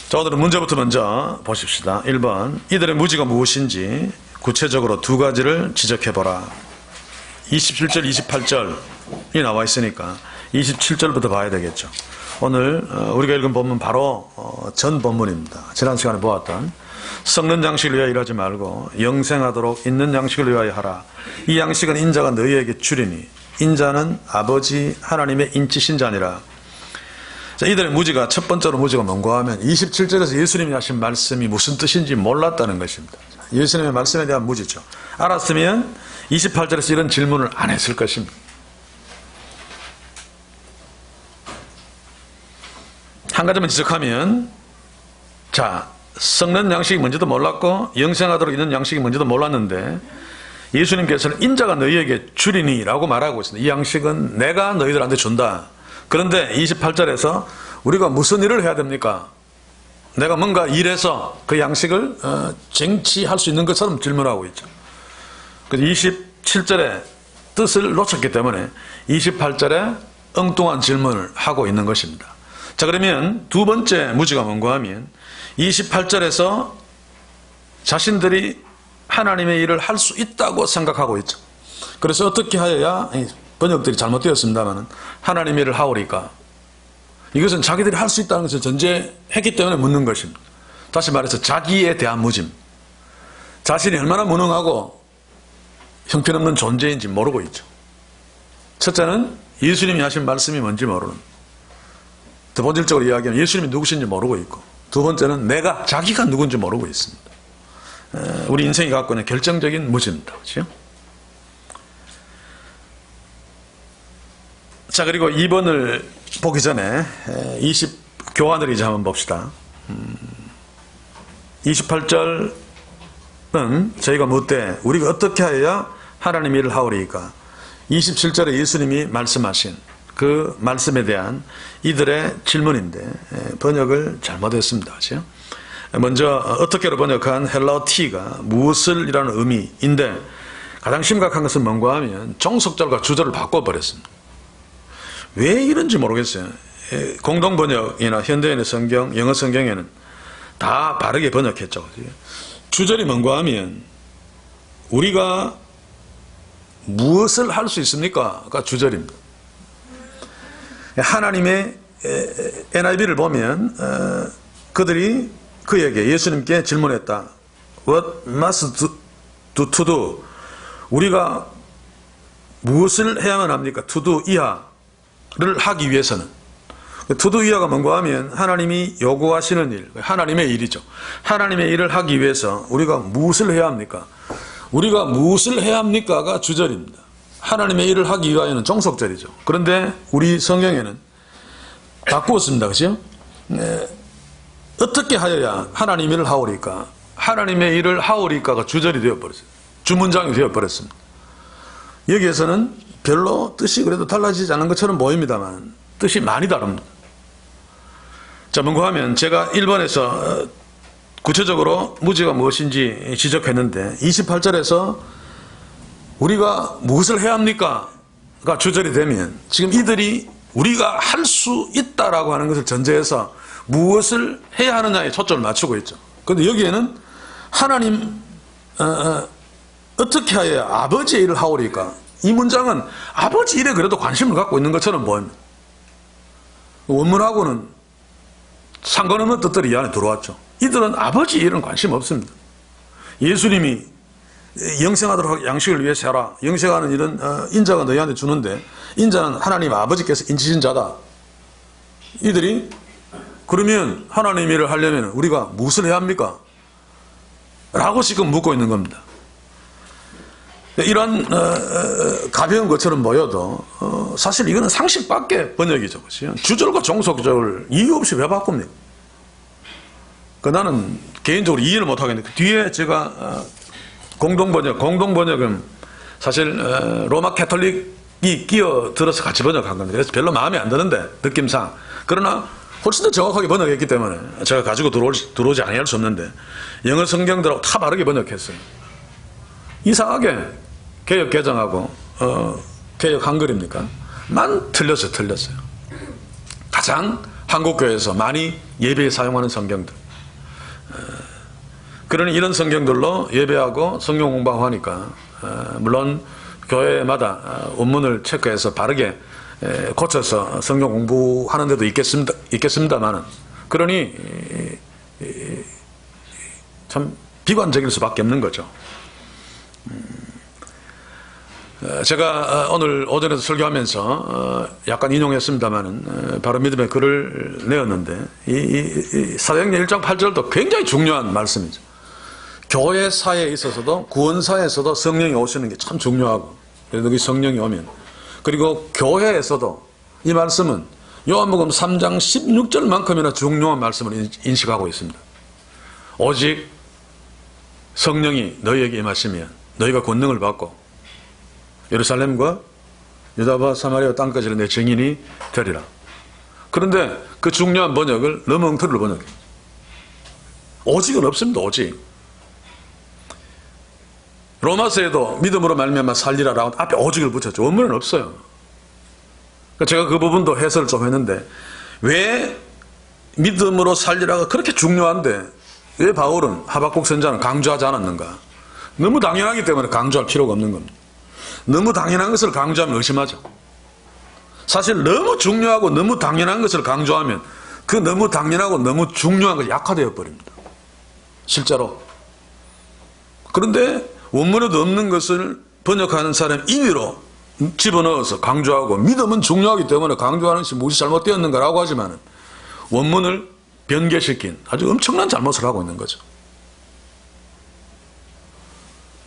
자, 오늘은 문제부터 먼저 보십시다. 1번, 이들의 무지가 무엇인지 구체적으로 두 가지를 지적해보라. 27절, 28절이 나와 있으니까 27절부터 봐야 되겠죠. 오늘 우리가 읽은 본문 바로 전 본문입니다. 지난 시간에 보았던 썩는 양식을 위하여 일하지 말고 영생하도록 있는 양식을 위하여 하라. 이 양식은 인자가 너희에게 주리니 인자는 아버지 하나님의 인치신 자니라. 자, 이들의 무지가, 첫 번째로 무지가 뭔가 하면 27절에서 예수님이 하신 말씀이 무슨 뜻인지 몰랐다는 것입니다. 예수님의 말씀에 대한 무지죠. 알았으면 28절에서 이런 질문을 안 했을 것입니다. 한 가지만 지적하면, 자, 썩는 양식이 뭔지도 몰랐고 영생하도록 있는 양식이 뭔지도 몰랐는데 예수님께서는 인자가 너희에게 주리니 라고 말하고 있습니다. 이 양식은 내가 너희들한테 준다. 그런데 28절에서 우리가 무슨 일을 해야 됩니까? 내가 뭔가 일해서 그 양식을 쟁취할 수 있는 것처럼 질문하고 있죠. 그래서 27절의 뜻을 놓쳤기 때문에 28절에 엉뚱한 질문을 하고 있는 것입니다. 자, 그러면 두 번째 무지가 뭔가 하면 28절에서 자신들이 하나님의 일을 할 수 있다고 생각하고 있죠. 그래서 어떻게 하여야, 번역들이 잘못되었습니다만 하나님의 일을 하오리까? 이것은 자기들이 할 수 있다는 것을 전제했기 때문에 묻는 것입니다. 다시 말해서 자기에 대한 무짐. 자신이 얼마나 무능하고 형편없는 존재인지 모르고 있죠. 첫째는 예수님이 하신 말씀이 뭔지 모르는, 더 본질적으로 이야기하면 예수님이 누구신지 모르고 있고, 두 번째는 자기가 누군지 모르고 있습니다. 우리 인생이 갖고 있는 결정적인 무지입니다. 그렇죠? 자, 그리고 2번을 보기 전에 교환을 이제 한번 봅시다. 28절은 저희가 묻되 우리가 어떻게 하여야 하나님 일을 하오리까? 27절에 예수님이 말씀하신 그 말씀에 대한 이들의 질문인데 번역을 잘못했습니다. 그렇죠? 먼저 어떻게로 번역한 헬라어 t가 무엇을 이라는 의미인데 가장 심각한 것은 뭔가 하면 종속절과 주절을 바꿔버렸습니다. 왜 이런지 모르겠어요. 공동번역이나 현대인의 성경, 영어 성경에는 다 바르게 번역했죠. 주절이 뭔가 하면 우리가 무엇을 할 수 있습니까?가 주절입니다. 하나님의 NIV를 보면 그들이 그에게, 예수님께 질문했다. What must do to do? 우리가 무엇을 해야만 합니까? To do 이하를 하기 위해서는. To do 이하가 뭔가 하면 하나님이 요구하시는 일, 하나님의 일이죠. 하나님의 일을 하기 위해서 우리가 무엇을 해야 합니까? 우리가 무엇을 해야 합니까가 주절입니다. 하나님의 일을 하기 위하여는 종속절이죠. 그런데 우리 성경에는 바꾸었습니다. 그렇죠? 어떻게 하여야 하나님의 일을 하오리까? 하나님의 일을 하오리까가 주절이 되어버렸어요. 주문장이 되어버렸습니다. 여기에서는 별로 뜻이 그래도 달라지지 않은 것처럼 보입니다만 뜻이 많이 다릅니다. 자, 뭔가 하면 제가 1번에서 구체적으로 무지가 무엇인지 지적했는데 28절에서 우리가 무엇을 해야 합니까? 가 주절이 되면 지금 이들이 우리가 할 수 있다라고 하는 것을 전제해서 무엇을 해야 하느냐에 초점을 맞추고 있죠. 그런데 여기에는 하나님 어떻게 하여야 아버지의 일을 하오리까? 이 문장은 아버지 일에 그래도 관심을 갖고 있는 것처럼 보입니다. 원문하고는 상관없는 뜻들이 이 안에 들어왔죠. 이들은 아버지 일은 관심 없습니다. 예수님이 영생하도록 양식을 위해서 해라. 영생하는 일은 인자가 너희한테 주는데 인자는 하나님 아버지께서 인치신 자다. 이들이 그러면 하나님 일을 하려면 우리가 무엇을 해야 합니까? 라고 지금 묻고 있는 겁니다. 이런 가벼운 것처럼 보여도 사실 이거는 상식 밖의 번역이죠. 그렇죠? 주절과 종속절 이유 없이 왜 바꿉니까? 나는 개인적으로 이해를 못하겠는데 뒤에 제가 공동번역은 사실 로마 캐톨릭이 끼어들어서 같이 번역한 겁니다. 그래서 별로 마음에 안 드는데 느낌상. 그러나 훨씬 더 정확하게 번역했기 때문에 제가 가지고 들어오지 아니할 수 없는데 영어 성경들하고 다 바르게 번역했어요. 이상하게 개역 개정하고 개역 한글입니까? 만 틀렸어요. 가장 한국교회에서 많이 예배에 사용하는 성경들. 그러니 이런 성경들로 예배하고 성경 공부하고 하니까 물론 교회마다 원문을 체크해서 바르게 고쳐서 성경 공부하는 데도 있겠습니다만은, 그러니 참 비관적일 수밖에 없는 거죠. 제가 오늘 오전에도 설교하면서 약간 인용했습니다만은 바로 믿음의 글을 내었는데, 이 사도행전 1장 8절도 굉장히 중요한 말씀이죠. 교회사에 있어서도 구원사에서도 성령이 오시는 게 참 중요하고, 여기 성령이 오면, 그리고 교회에서도 이 말씀은 요한복음 3장 16절만큼이나 중요한 말씀을 인식하고 있습니다. 오직 성령이 너희에게 임하시면 너희가 권능을 받고 예루살렘과 유다와 사마리아 땅까지 내 증인이 되리라. 그런데 그 중요한 번역을 너무 엉터리로 번역해. 오직은 없습니다. 오직. 로마서에도 믿음으로 말미암아 살리라라고 앞에 오직을 붙였죠. 원문은 없어요. 제가 그 부분도 해설을 좀 했는데, 왜 믿음으로 살리라가 그렇게 중요한데 왜 바울은, 하박국 선자는 강조하지 않았는가? 너무 당연하기 때문에 강조할 필요가 없는 겁니다. 너무 당연한 것을 강조하면 의심하죠. 사실 너무 중요하고 너무 당연한 것을 강조하면 그 너무 당연하고 너무 중요한 것이 약화되어 버립니다. 실제로. 그런데 원문에도 없는 것을 번역하는 사람 임의로 집어넣어서 강조하고, 믿음은 중요하기 때문에 강조하는 것이 무엇이 잘못되었는가라고 하지만 원문을 변개시킨 아주 엄청난 잘못을 하고 있는 거죠.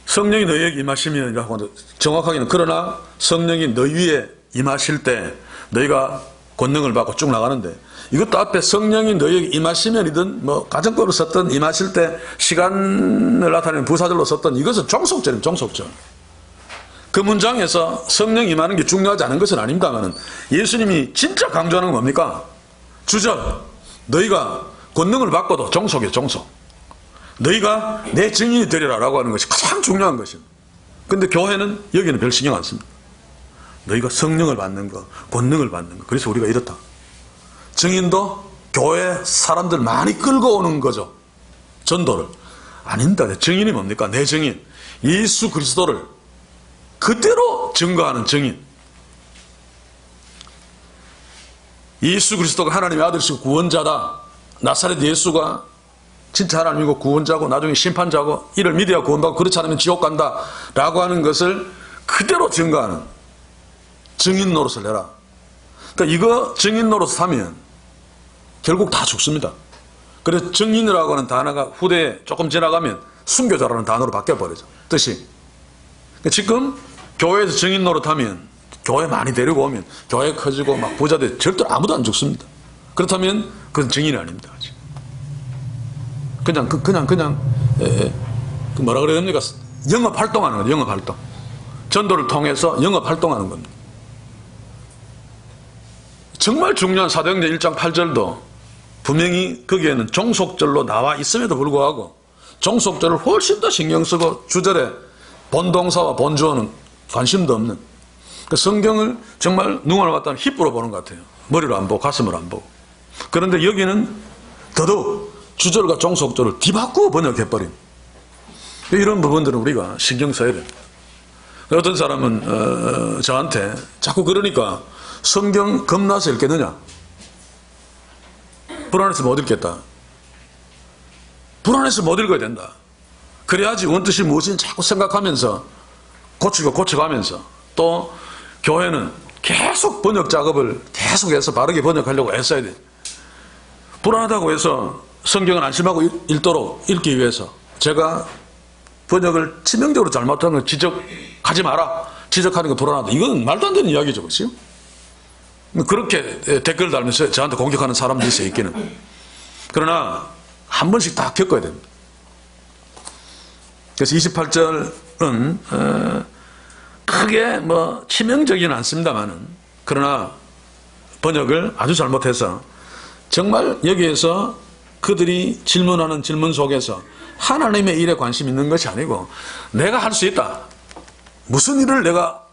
성령이 너희에게 임하시면이라고, 정확하게는 그러나 성령이 너희 위에 임하실 때 너희가 권능을 받고 쭉 나가는데, 이것도 앞에 성령이 너희에게 임하시면이든 뭐 가정법으로 썼던 임하실 때 시간을 나타내는 부사절로 썼던, 이것은 종속절입니다. 종속절. 그 문장에서 성령이 임하는 게 중요하지 않은 것은 아닙니다만, 예수님이 진짜 강조하는 건 뭡니까? 주전, 너희가 권능을 받고도 종속이에요. 종속. 너희가 내 증인이 되리라 라고 하는 것이 가장 중요한 것입니다. 그런데 교회는 여기는 별 신경 안 씁니다. 너희가 성령을 받는 거, 권능을 받는 거. 그래서 우리가 이렇다. 증인도 교회 사람들 많이 끌고 오는 거죠. 전도를. 아닙니다. 증인이 뭡니까? 내 증인. 예수 그리스도를 그대로 증거하는 증인. 예수 그리스도가 하나님의 아들이시고 구원자다. 나사렛 예수가 진짜 하나님이고 구원자고 나중에 심판자고, 이를 믿어야 구원받고 그렇지 않으면 지옥 간다 라고 하는 것을 그대로 증거하는 증인 노릇을 해라. 그러니까 이거 증인 노릇을 하면 결국 다 죽습니다. 그래서 증인이라고 하는 단어가 후대에 조금 지나가면 순교자라는 단어로 바뀌어버리죠. 뜻이. 그러니까 지금 교회에서 증인 노릇하면, 교회 많이 데리고 오면 교회 커지고 막 부자들 절대로 아무도 안 죽습니다. 그렇다면 그건 증인이 아닙니다. 그냥 뭐라 그래야 됩니까? 영업 활동하는 거죠. 영업 활동. 전도를 통해서 영업 활동하는 겁니다. 정말 중요한 사도행전 1장 8절도 분명히 거기에는 종속절로 나와 있음에도 불구하고 종속절을 훨씬 더 신경 쓰고 주절에 본동사와 본주어는 관심도 없는, 그 성경을 정말 눈을 갖다 힙으로 보는 것 같아요. 머리로 안 보고 가슴으로 안 보고. 그런데 여기는 더더욱 주절과 종속절을 뒤바꾸어 번역해버린, 이런 부분들은 우리가 신경 써야 됩니다. 어떤 사람은 저한테 자꾸 그러니까 성경 겁나서 읽겠느냐, 불안해서 못 읽겠다, 불안해서 못 읽어야 된다, 그래야지 원뜻이 무엇인지 자꾸 생각하면서 고치가면서, 또 교회는 계속 번역 작업을 계속해서 바르게 번역하려고 애써야 돼. 불안하다고 해서 성경을 안심하고 읽도록 읽기 위해서 제가 번역을 치명적으로 잘못하는 걸 지적하지 마라, 지적하는 거 불안하다, 이건 말도 안 되는 이야기죠. 그렇죠? 그렇게 댓글 달면서 저한테 공격하는 사람들이 있어요, 있기는. 그러나 한 번씩 다 겪어야 됩니다. 그래서 28절은 크게 뭐 치명적이진 않습니다만은, 그러나 번역을 아주 잘못해서 정말 여기에서 그들이 질문하는 질문 속에서 하나님의 일에 관심 있는 것이 아니고 내가 할 수 있다, 무슨 일을 내가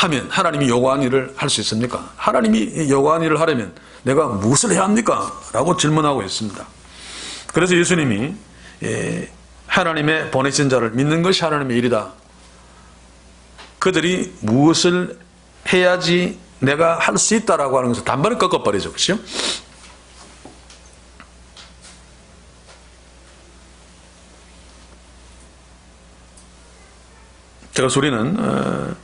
하면 하나님이 요구한 일을 할 수 있습니까? 하나님이 요구한 일을 하려면 내가 무엇을 해야 합니까? 라고 질문하고 있습니다. 그래서 예수님이 하나님의 보내신 자를 믿는 것이 하나님의 일이다. 그들이 무엇을 해야지 내가 할 수 있다라고 하는 것을 단번에 꺾어버리죠. 그렇죠? 그래서 우리는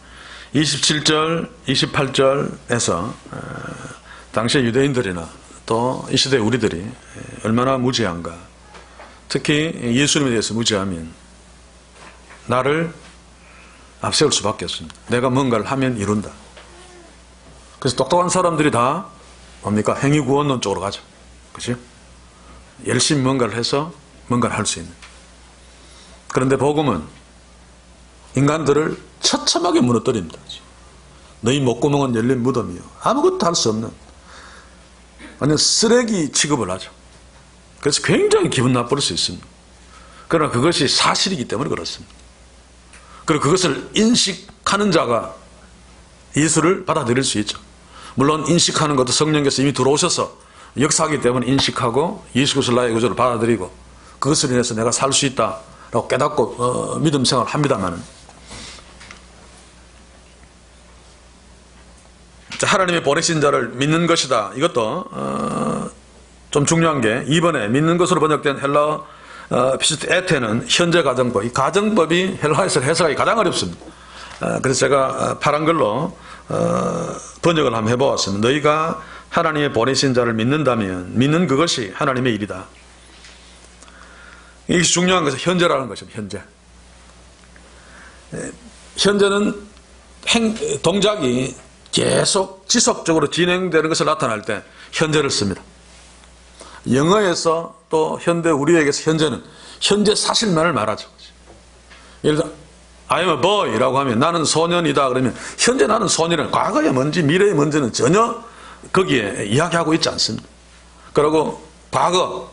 27절, 28절에서 당시의 유대인들이나 또 이 시대의 우리들이 얼마나 무지한가. 특히 예수님에 대해서 무지하면 나를 앞세울 수밖에 없습니다. 내가 뭔가를 하면 이룬다. 그래서 똑똑한 사람들이 다 뭡니까? 행위구원론 쪽으로 가죠. 그렇죠? 열심히 뭔가를 해서 뭔가를 할 수 있는. 그런데 복음은 인간들을 처참하게 무너뜨립니다. 너희 목구멍은 열린 무덤이요. 아무것도 할 수 없는 완전 쓰레기 취급을 하죠. 그래서 굉장히 기분 나쁠 수 있습니다. 그러나 그것이 사실이기 때문에 그렇습니다. 그리고 그것을 인식하는 자가 예수를 받아들일 수 있죠. 물론 인식하는 것도 성령께서 이미 들어오셔서 역사하기 때문에 인식하고 예수 그리스도를 나의 구주로 받아들이고 그것을 인해서 내가 살 수 있다라고 깨닫고 믿음 생활을 합니다만 하나님의 보내신 자를 믿는 것이다. 이것도 좀 중요한 게 2번에 믿는 것으로 번역된 헬라어 피스트 에테는 현재 가정법. 이 가정법이 헬라어에서 해석하기 가장 어렵습니다. 그래서 제가 파란 글로 번역을 한번 해보았습니다. 너희가 하나님의 보내신 자를 믿는다면 믿는 그것이 하나님의 일이다. 이게 중요한 것은 현재라는 것입니다. 현재. 현재는 동작이 계속 지속적으로 진행되는 것을 나타낼 때 현재를 씁니다. 영어에서 또 현대 우리에게서 현재는 현재 사실만을 말하죠. 예를 들어 I am a boy라고 하면 나는 소년이다 그러면 현재 나는 소년은 과거에 뭔지 미래에 뭔지는 전혀 거기에 이야기하고 있지 않습니다. 그리고 과거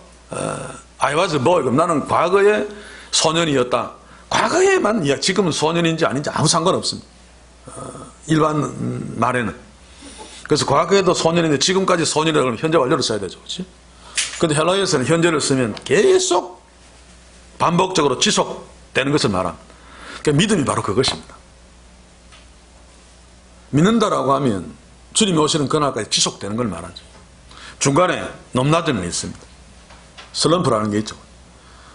I was a boy 그럼 나는 과거에 소년이었다. 과거에만 지금은 소년인지 아닌지 아무 상관없습니다. 일반 말에는. 그래서 과거에도 소년인데 지금까지 소년이라고 하면 현재 완료를 써야 되죠. 그렇지? 근데 헬라어에서는 현재를 쓰면 계속 반복적으로 지속되는 것을 말합니다. 그러니까 믿음이 바로 그것입니다. 믿는다라고 하면 주님이 오시는 그날까지 지속되는 걸 말하죠. 중간에 높낮이는 있습니다. 슬럼프라는 게 있죠.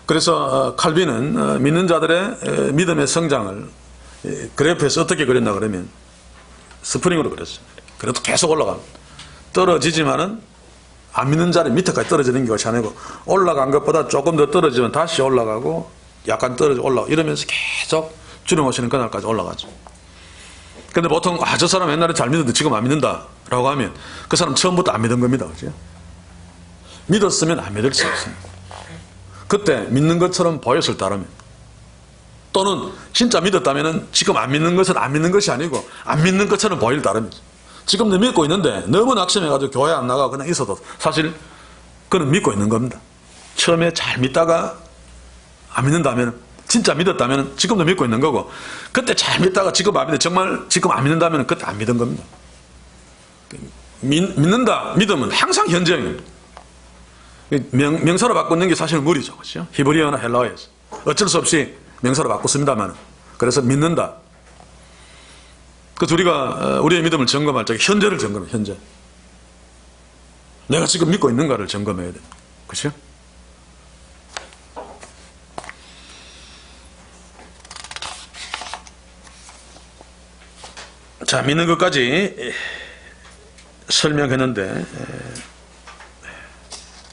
그래서 칼빈은 믿는 자들의 믿음의 성장을 그래프에서 어떻게 그렸나 그러면 스프링으로 그렸습니다. 그래도 계속 올라갑니다. 떨어지지만은 안 믿는 자리 밑에까지 떨어지는 것이 아니고 올라간 것보다 조금 더 떨어지면 다시 올라가고 약간 떨어져 올라가고 이러면서 계속 주님 오시는 그날까지 올라가죠. 근데 보통 저 사람 옛날에 잘 믿었는데 지금 안 믿는다라고 하면 그 사람 처음부터 안 믿은 겁니다. 그죠? 믿었으면 안 믿을 수 없습니다. 그때 믿는 것처럼 보였을 따르면 또는 진짜 믿었다면 지금 안 믿는 것은 안 믿는 것이 아니고 안 믿는 것처럼 보일 따름이죠. 지금도 믿고 있는데 너무 낙심해가지고 교회 안 나가고 그냥 있어도 사실 그는 믿고 있는 겁니다. 처음에 잘 믿다가 안 믿는다면 진짜 믿었다면 지금도 믿고 있는 거고 그때 잘 믿다가 지금 안 믿는다 정말 지금 안 믿는다면 그때 안 믿은 겁니다. 믿는다 믿음은 항상 현재형입니다. 명사로 바꾸는 게 사실 무리죠. 그렇죠? 히브리어나 헬라어에서 어쩔 수 없이 명사로 바꿨습니다만 그래서 믿는다. 그래서 우리가 우리의 믿음을 점검할 때 현재를 점검해. 현재 내가 지금 믿고 있는가를 점검해야 돼요. 그렇죠? 자, 믿는 것까지 설명했는데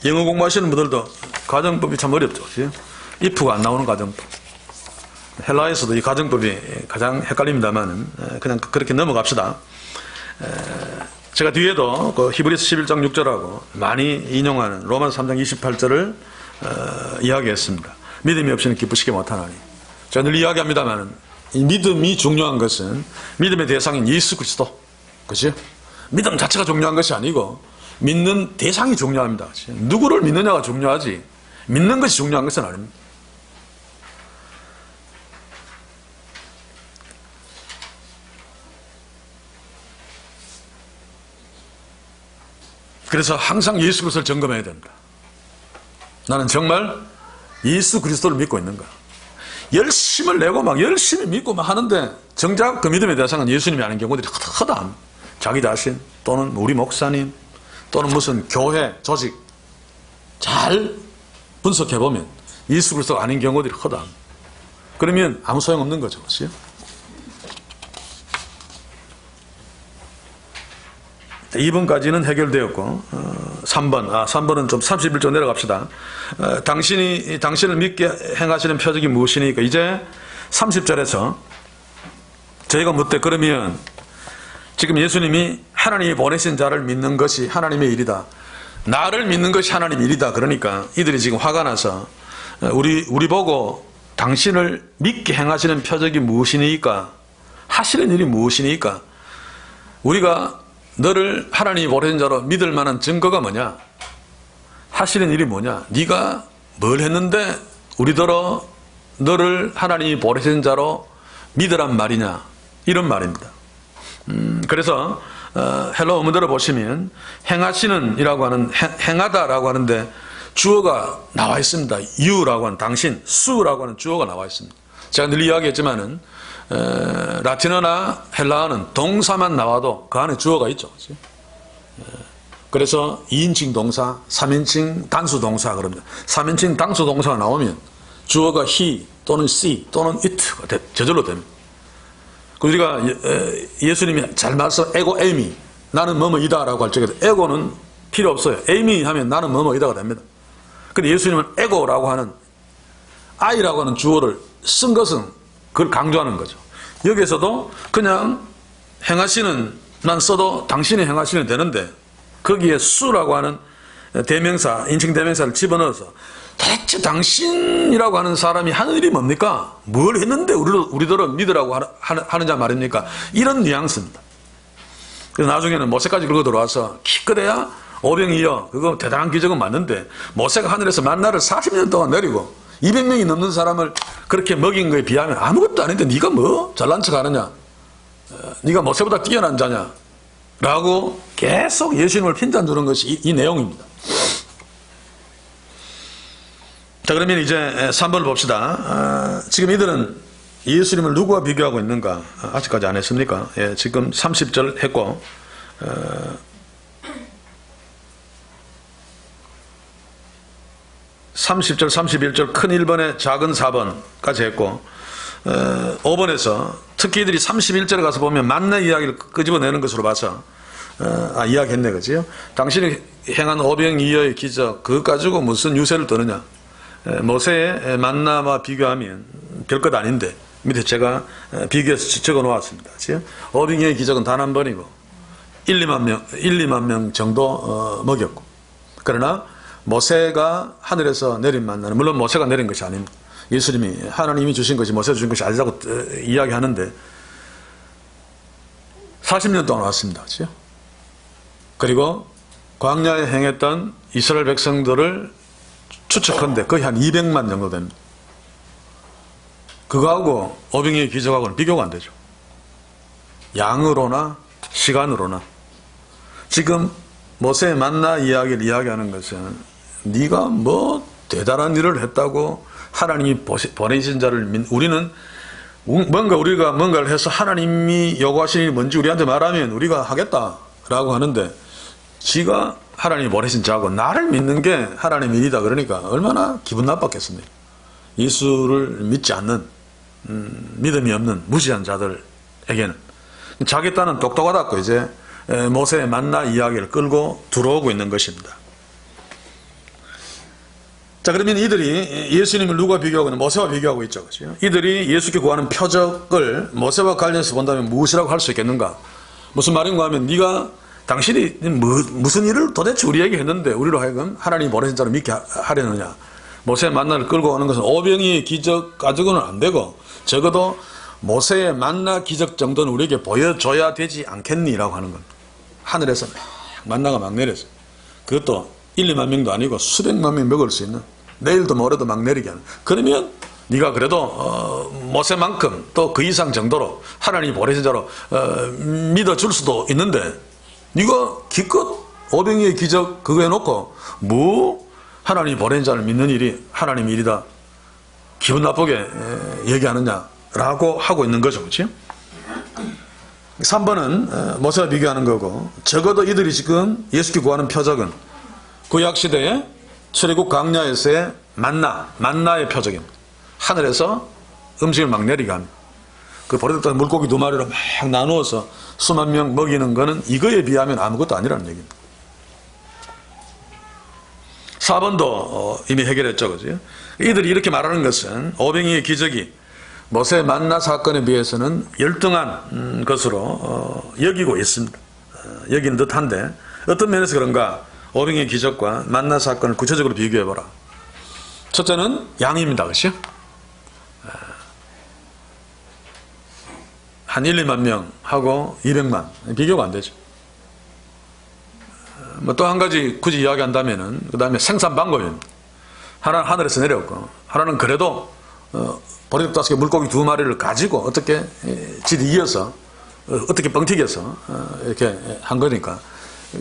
영어 공부하시는 분들도 가정법이 참 어렵죠. 그렇죠? if가 안 나오는 가정법. 헬라에서도 이 가정법이 가장 헷갈립니다만 그냥 그렇게 넘어갑시다. 제가 뒤에도 그 히브리서 11장 6절하고 많이 인용하는 로마서 3장 28절을 이야기했습니다. 믿음이 없이는 기쁘시게 못하나니. 제가 늘 이야기합니다만 이 믿음이 중요한 것은 믿음의 대상인 예수 그리스도. 그렇죠? 믿음 자체가 중요한 것이 아니고 믿는 대상이 중요합니다. 그렇죠? 누구를 믿느냐가 중요하지 믿는 것이 중요한 것은 아닙니다. 그래서 항상 예수 그리스도를 점검해야 됩니다. 나는 정말 예수 그리스도를 믿고 있는가? 열심을 내고 막 열심히 믿고 막 하는데 정작 그 믿음의 대상은 예수님이 아닌 경우들이 허다합니다. 자기 자신 또는 우리 목사님 또는 무슨 교회 조직 잘 분석해보면 예수 그리스도가 아닌 경우들이 허다합니다. 그러면 아무 소용없는 거죠. 그렇죠? 자, 2번까지는 해결되었고 3번은 좀 31쪽 내려갑시다. 당신을 믿게 행하시는 표적이 무엇이니까 이제 30절에서 저희가 묻되 그러면 지금 예수님이 하나님이 보내신 자를 믿는 것이 하나님의 일이다. 나를 믿는 것이 하나님의 일이다. 그러니까 이들이 지금 화가 나서 우리 보고 당신을 믿게 행하시는 표적이 무엇이니까 하시는 일이 무엇이니까 우리가 너를 하나님이 보내신 자로 믿을 만한 증거가 뭐냐? 하시는 일이 뭐냐? 네가 뭘 했는데 우리더러 너를 하나님이 보내신 자로 믿으란 말이냐? 이런 말입니다. 그래서 헬러 어문들을 보시면 행하시는 이라고 하는 행하다라고 하는데 주어가 나와 있습니다. you라고 하는 당신, 수라고 하는 주어가 나와 있습니다. 제가 늘 이야기했지만은 라틴어나 헬라어는 동사만 나와도 그 안에 주어가 있죠. 그래서 2인칭 동사, 3인칭 단수 동사 그럽니다. 3인칭 단수 동사가 나오면 주어가 he 또는 she 또는 it가 저절로 됩니다. 우리가 예수님이 잘 말씀 에고 에이미 나는 뭐뭐이다 라고 할 적에 에고는 필요 없어요. 에이미 하면 나는 뭐뭐이다가 됩니다. 근데 예수님은 에고라고 하는 I라고 하는 주어를 쓴 것은 그걸 강조하는 거죠. 여기에서도 그냥 행하시는 난 써도 당신이 행하시면 되는데 거기에 수라고 하는 대명사, 인칭 대명사를 집어넣어서 대체 당신이라고 하는 사람이 하는 일이 뭡니까? 뭘 했는데 우리들은 믿으라고 하느냐 말입니까? 이런 뉘앙스입니다. 그래서 나중에는 모세까지 긁어 들어와서 기껏해야 오병이어 그거 대단한 기적은 맞는데 모세가 하늘에서 만나를 40년 동안 내리고 200명이 넘는 사람을 그렇게 먹인 거에 비하면 아무것도 아닌데 네가 뭐 잘난 척 하느냐? 네가 모세보다 뛰어난 자냐? 라고 계속 예수님을 핀잔 주는 것이 이 내용입니다. 자, 그러면 이제 3번을 봅시다. 지금 이들은 예수님을 누구와 비교하고 있는가? 아직까지 안 했습니까? 예, 지금 30절 했고 30절, 31절 큰 1번에 작은 4번까지 했고 5번에서 특히 이들이 31절에 가서 보면 만나 이야기를 끄집어내는 것으로 봐서 이야기했네, 그지요? 당신이 행한 오병이어의 기적 그것 가지고 무슨 유세를 떠느냐? 모세의 만나와 비교하면 별것 아닌데 밑에 제가 비교해서 적어 놓았습니다. 그지요? 오병이어의 기적은 단 한 번이고 1, 2만 명 정도 먹였고 그러나 모세가 하늘에서 내린 만나는 물론 모세가 내린 것이 아닙니다. 예수님이 하나님이 주신 것이 모세가 주신 것이 아니라고 이야기하는데 40년 동안 왔습니다. 그렇죠? 그리고 광야에 행했던 이스라엘 백성들을 추측한데 거의 한 200만 정도 됩니다. 그거하고 오병이의 기적하고는 비교가 안 되죠. 양으로나 시간으로나 지금 모세의 만나 이야기를 이야기하는 것은 네가 뭐 대단한 일을 했다고 하나님이 보내신 자를 우리는 우리가 뭔가를 해서 하나님이 요구하시는 일이 뭔지 우리한테 말하면 우리가 하겠다라고 하는데 지가 하나님이 보내신 자고 나를 믿는 게 하나님의 일이다 그러니까 얼마나 기분 나빴겠습니까? 예수를 믿지 않는 믿음이 없는 무지한 자들에게는 자기 딴은 똑똑하다고 이제 모세의 만나 이야기를 끌고 들어오고 있는 것입니다. 자, 그러면 이들이 예수님을 누가 비교하고 있는 모세와 비교하고 있죠. 그렇죠? 이들이 예수께 구하는 표적을 모세와 관련해서 본다면 무엇이라고 할 수 있겠는가? 무슨 말인가 하면 네가 당신이 무슨 일을 도대체 우리에게 했는데 우리로 하여금 하나님이 보내신 자를 믿게 하려느냐? 모세의 만나를 끌고 오는 것은 오병이의 기적 가지고는 안 되고 적어도 모세의 만나 기적 정도는 우리에게 보여줘야 되지 않겠니라고 하는 겁니다. 하늘에서 만나가 막 내렸어요. 그것도 1, 2만 명도 아니고 수백만 명 먹을 수 있는 내일도 모레도 막 내리게 하는. 그러면 네가 그래도 모세만큼 또 그 이상 정도로 하나님이 보내신 자로 믿어줄 수도 있는데 네가 기껏 오병이의 기적 그거 해놓고 뭐 하나님이 보낸 자를 믿는 일이 하나님 일이다 기분 나쁘게 얘기하느냐라고 하고 있는 거죠. 그렇지? 3번은 모세와 비교하는 거고, 적어도 이들이 지금 예수께 구하는 표적은 구약시대의 출애굽 광야에서의 만나의 표적입니다. 하늘에서 음식을 막 내리게 합니다. 그 버려졌던 물고기 2마리로 막 나누어서 수만 명 먹이는 거는 이거에 비하면 아무것도 아니라는 얘기입니다. 4번도 이미 해결했죠. 그죠? 이들이 이렇게 말하는 것은 오병이의 기적이 모세 만나 사건에 비해서는 열등한 것으로 여기고 있습니다. 여기는 듯한데 어떤 면에서 그런가? 오병이의 기적과 만나 사건을 구체적으로 비교해보라. 첫째는 양입니다. 그렇죠? 한 1, 2만 명하고 200만 비교가 안 되죠. 뭐 또 한 가지 굳이 이야기한다면은 그 다음에 생산 방법입니다. 하나는 하늘에서 내려왔고 하나는 그래도 보리떡 5개 물고기 2마리를 가지고 어떻게 질이 이어서 어떻게 뻥튀겨서 이렇게 한 거니까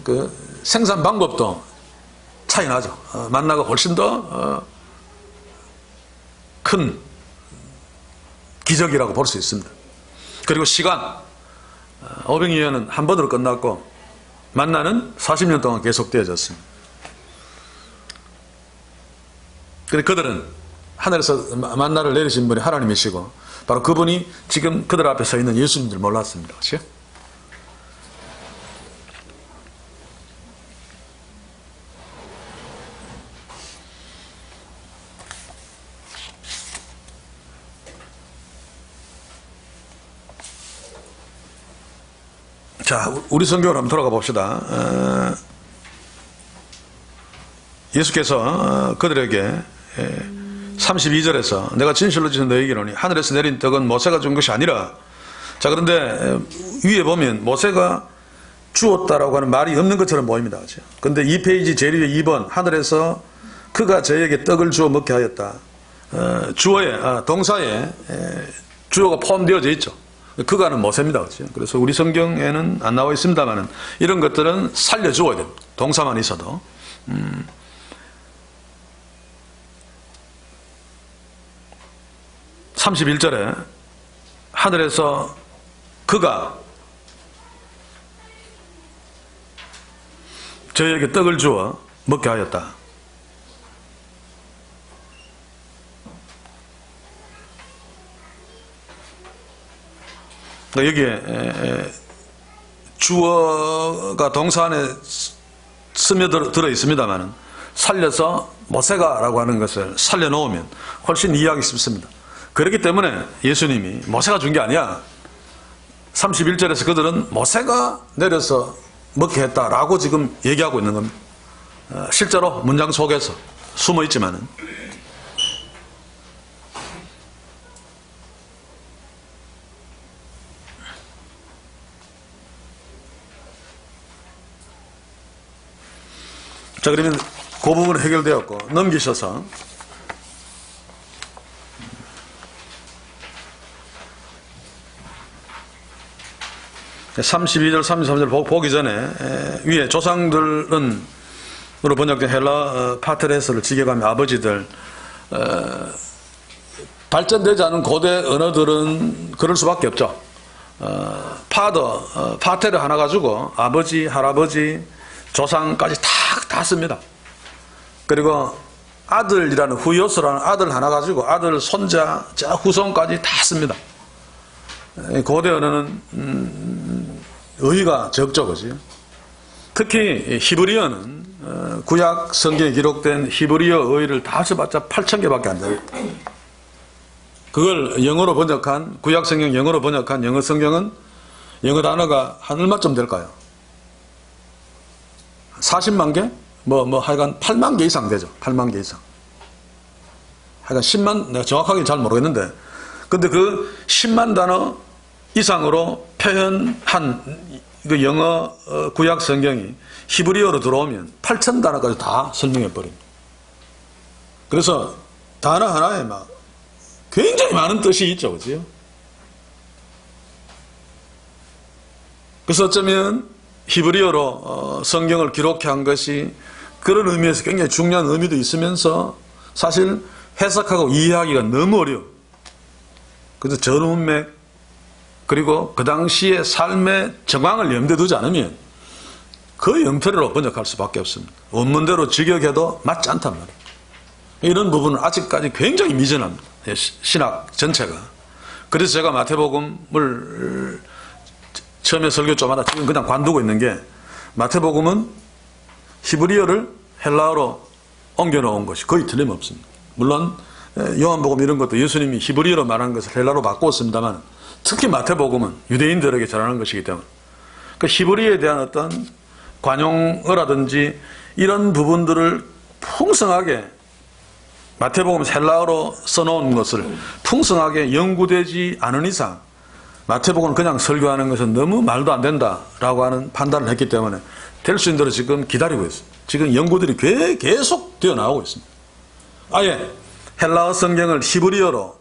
그 생산 방법도 차이 나죠. 만나가 훨씬 더 큰 기적이라고 볼 수 있습니다. 그리고 시간, 오병이어는 한 번으로 끝났고 만나는 40년 동안 계속되어졌습니다. 그런데 그들은 하늘에서 만나를 내리신 분이 하나님이시고 바로 그분이 지금 그들 앞에 서 있는 예수님인 줄 몰랐습니다. 그렇죠? 자, 우리 성경으로 한번 돌아가 봅시다. 예수께서 그들에게 32절에서 내가 진실로 진실로 너희에게 이르노니 하늘에서 내린 떡은 모세가 준 것이 아니라, 자, 그런데 위에 보면 모세가 주었다라고 하는 말이 없는 것처럼 보입니다. 그렇죠? 근데 2페이지 제일 위에 2번 하늘에서 그가 저에게 떡을 주어 먹게 하였다. 주어의 동사에 주어가 포함되어져 있죠. 그가는 모세입니다. 그렇죠? 그래서 우리 성경에는 안 나와 있습니다만은 이런 것들은 살려주어야 됩니다. 동사만 있어도. 31절에 하늘에서 그가 저희에게 떡을 주어 먹게 하였다. 여기에 주어가 동사 안에 스며들어 있습니다만 살려서 모세가라고 하는 것을 살려놓으면 훨씬 이해하기 쉽습니다. 그렇기 때문에 예수님이 모세가 준 게 아니야. 31절에서 그들은 모세가 내려서 먹게 했다라고 지금 얘기하고 있는 겁니다. 실제로 문장 속에서 숨어 있지만은. 자, 그러면 그 부분은 해결되었고 넘기셔서 32절, 33절 보기 전에 위에 조상들은 으로 번역된 헬라 파트레스를 직역하면 아버지들, 발전되지 않은 고대 언어들은 그럴 수밖에 없죠. 파테를 하나 가지고 아버지, 할아버지, 조상까지 다 씁니다. 그리고 아들이라는 후요스라는 아들 하나 가지고 아들, 손자, 후손까지 다 씁니다. 고대 언어는 의의가 적죠. 그죠? 특히 히브리어는 구약 성경에 기록된 히브리어 의의를 다 합쳐봤자 8,000개밖에 안 돼요. 그걸 영어로 번역한, 구약 성경 영어로 번역한 영어 성경은 영어 단어가 한 얼마쯤 될까요? 40만 개? 하여간 8만 개 이상 되죠. 8만 개 이상. 하여간 10만, 내가 정확하게 잘 모르겠는데, 근데 그 10만 단어 이상으로 표현한 그 영어 구약 성경이 히브리어로 들어오면 8,000 단어까지 다 설명해 버립니다. 그래서 단어 하나에 막 굉장히 많은 뜻이 있죠. 그죠? 그래서 어쩌면 히브리어로 성경을 기록한 것이 그런 의미에서 굉장히 중요한 의미도 있으면서 사실 해석하고 이해하기가 너무 어려워. 그래서 전 문맥 그리고 그 당시의 삶의 정황을 염두에 두지 않으면 거의 영표로 번역할 수밖에 없습니다. 원문대로 직역해도 맞지 않단 말이에요. 이런 부분은 아직까지 굉장히 미진합니다. 신학 전체가. 그래서 제가 마태복음을 처음에 설교 좀 하다 지금 그냥 관두고 있는 게 마태복음은 히브리어를 헬라어로 옮겨놓은 것이 거의 틀림없습니다. 물론 요한복음 이런 것도 예수님이 히브리어로 말한 것을 헬라어로 바꾸었습니다만 특히 마태복음은 유대인들에게 전하는 것이기 때문에 그 히브리어에 대한 어떤 관용어라든지 이런 부분들을 풍성하게 마태복음 헬라어로 써놓은 것을 풍성하게 연구되지 않은 이상 마태복음은 그냥 설교하는 것은 너무 말도 안 된다라고 하는 판단을 했기 때문에 될 수 있는 대로 지금 기다리고 있습니다. 지금 연구들이 계속 되어나오고 있습니다. 아예 헬라어 성경을 히브리어로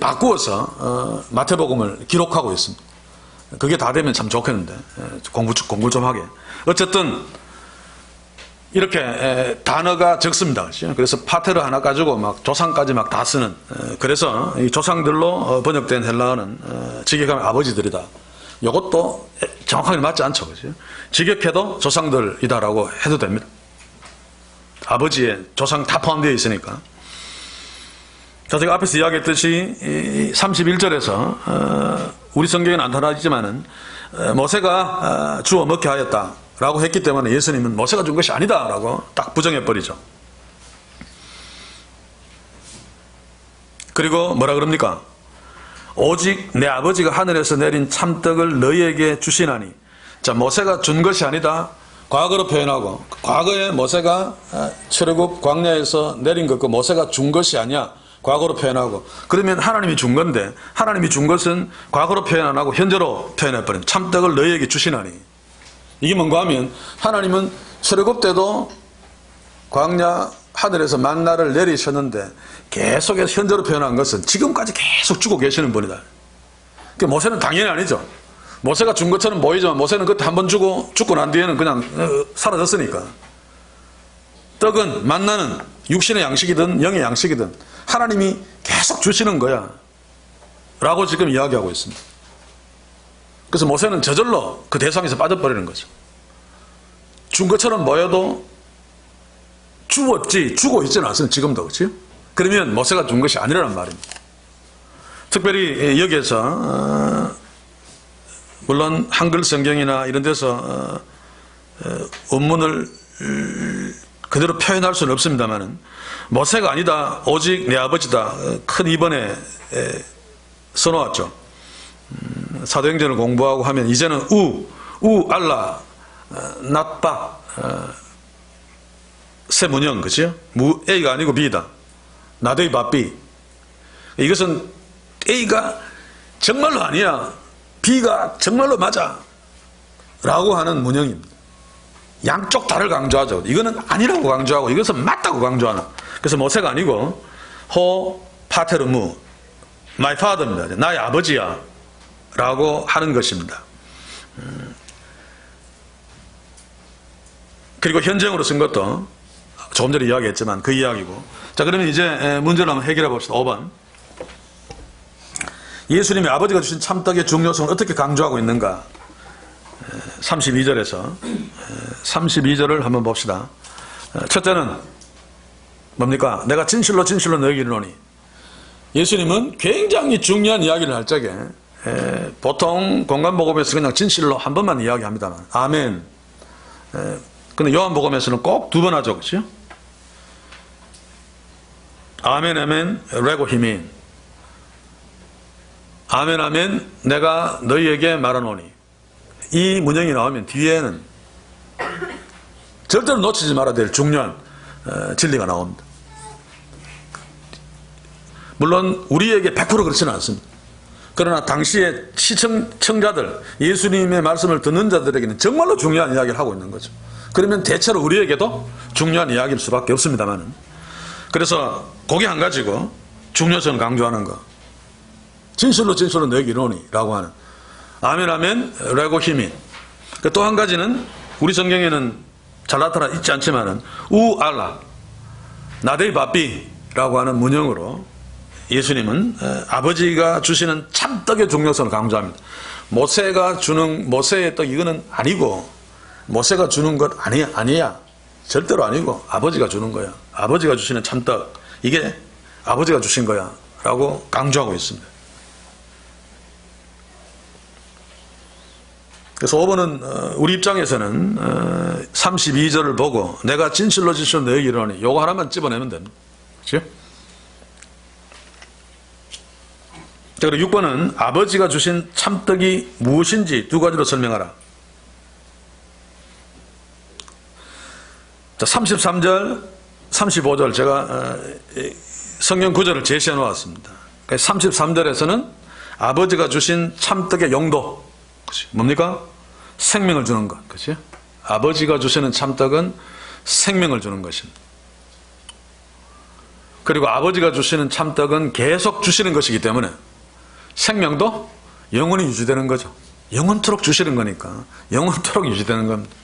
바꾸어서 마태복음을 기록하고 있습니다. 그게 다 되면 참 좋겠는데 공부 좀 하게. 어쨌든 이렇게 단어가 적습니다. 그래서 파테르 하나 가지고 막 조상까지 막 다 쓰는. 그래서 이 조상들로 번역된 헬라어는 직역하면 아버지들이다. 이것도 정확하게 맞지 않죠, 그죠? 직역해도 조상들이다라고 해도 됩니다. 아버지의 조상 다 포함되어 있으니까. 자, 제가 앞에서 이야기했듯이 31절에서 우리 성경에 나타나지만은 모세가 주어 먹게 하였다라고 했기 때문에 예수님은 모세가 준 것이 아니다라고 딱 부정해버리죠. 그리고 뭐라 그럽니까? 오직 내 아버지가 하늘에서 내린 참떡을 너희에게 주시나니. 자, 모세가 준 것이 아니다. 과거로 표현하고 과거에 모세가 출애굽 광야에서 내린 것, 그 모세가 준 것이 아니야. 과거로 표현하고. 그러면 하나님이 준 건데 하나님이 준 것은 과거로 표현 안 하고 현재로 표현해버린 참떡을 너희에게 주시나니. 이게 뭔가 하면 하나님은 출애굽 때도 광야 하늘에서 만나를 내리셨는데 계속해서 현재로 표현한 것은 지금까지 계속 주고 계시는 분이다. 그러니까 모세는 당연히 아니죠. 모세가 준 것처럼 보이지만 모세는 그때 한 번 주고 죽고 난 뒤에는 그냥 사라졌으니까. 떡은 만나는 육신의 양식이든 영의 양식이든 하나님이 계속 주시는 거야 라고 지금 이야기하고 있습니다. 그래서 모세는 저절로 그 대상에서 빠져버리는 거죠. 준 것처럼 보여도 주었지 주고 있지는 않습니다. 지금도. 그렇죠? 그러면 모세가 준 것이 아니라는 말입니다. 특별히 여기에서 물론 한글 성경이나 이런 데서 원문을 그대로 표현할 수는 없습니다만 모세가 아니다. 오직 내 아버지다. 큰 이번에 써놓았죠. 사도행전을 공부하고 하면 이제는 알라, 낫바, 세 문형, 그죠? A가 아니고 B다. 나데이 바비. 이것은 A가 정말로 아니야. B가 정말로 맞아. 라고 하는 문형입니다. 양쪽 다를 강조하죠. 이거는 아니라고 강조하고 이것은 맞다고 강조하는. 그래서 모세가 아니고 파테르무, my father입니다. 나의 아버지야. 라고 하는 것입니다. 그리고 현정으로 쓴 것도 조금 전에 이야기했지만 그 이야기고. 자, 그러면 이제 문제를 한번 해결해 봅시다. 5번. 예수님이 아버지가 주신 참떡의 중요성을 어떻게 강조하고 있는가? 32절에서 32절을 한번 봅시다. 첫째는 뭡니까? 내가 진실로 너에게 이르노니. 예수님은 굉장히 중요한 이야기를 할 적에 보통 공간복음에서 그냥 진실로 한 번만 이야기합니다만 아멘. 근데 요한복음에서는 꼭 두 번 하죠. 그렇죠? 아멘 아멘 레고 히민. 아멘 아멘 내가 너희에게 말하노니. 이 문형이 나오면 뒤에는 절대로 놓치지 말아야 될 중요한 진리가 나옵니다. 물론 우리에게 100% 그렇지는 않습니다. 그러나 당시의 시청자들, 예수님의 말씀을 듣는 자들에게는 정말로 중요한 이야기를 하고 있는 거죠. 그러면 대체로 우리에게도 중요한 이야기일 수밖에 없습니다만, 그래서 그게 한 가지고 중요성을 강조하는 거. 진실로 너에게 이르노니 라고 하는 아멘 아멘 레고 히민. 또 한 가지는 우리 성경에는 잘 나타나 있지 않지만은 우알라 나데이 바비라고 하는 문형으로 예수님은 아버지가 주시는 참떡의 중요성을 강조합니다. 모세의 떡 이거는 아니고, 모세가 주는 것 아니야. 절대로 아니고 아버지가 주는 거야. 아버지가 주시는 참떡, 이게 아버지가 주신 거야 라고 강조하고 있습니다. 그래서 5번은 우리 입장에서는 32절을 보고 내가 진실로 진실로 너에게 이르노니 요거 하나만 집어내면 됩니다. 그렇죠? 자, 그리고 6번은 아버지가 주신 참떡이 무엇인지 두 가지로 설명하라. 자, 33절, 35절 제가 성경 구절을 제시해 놓았습니다. 33절에서는 아버지가 주신 참떡의 용도, 뭡니까? 생명을 주는 것. 그치? 아버지가 주시는 참떡은 생명을 주는 것입니다. 그리고 아버지가 주시는 참떡은 계속 주시는 것이기 때문에 생명도 영원히 유지되는 거죠. 영원토록 주시는 거니까 영원토록 유지되는 겁니다.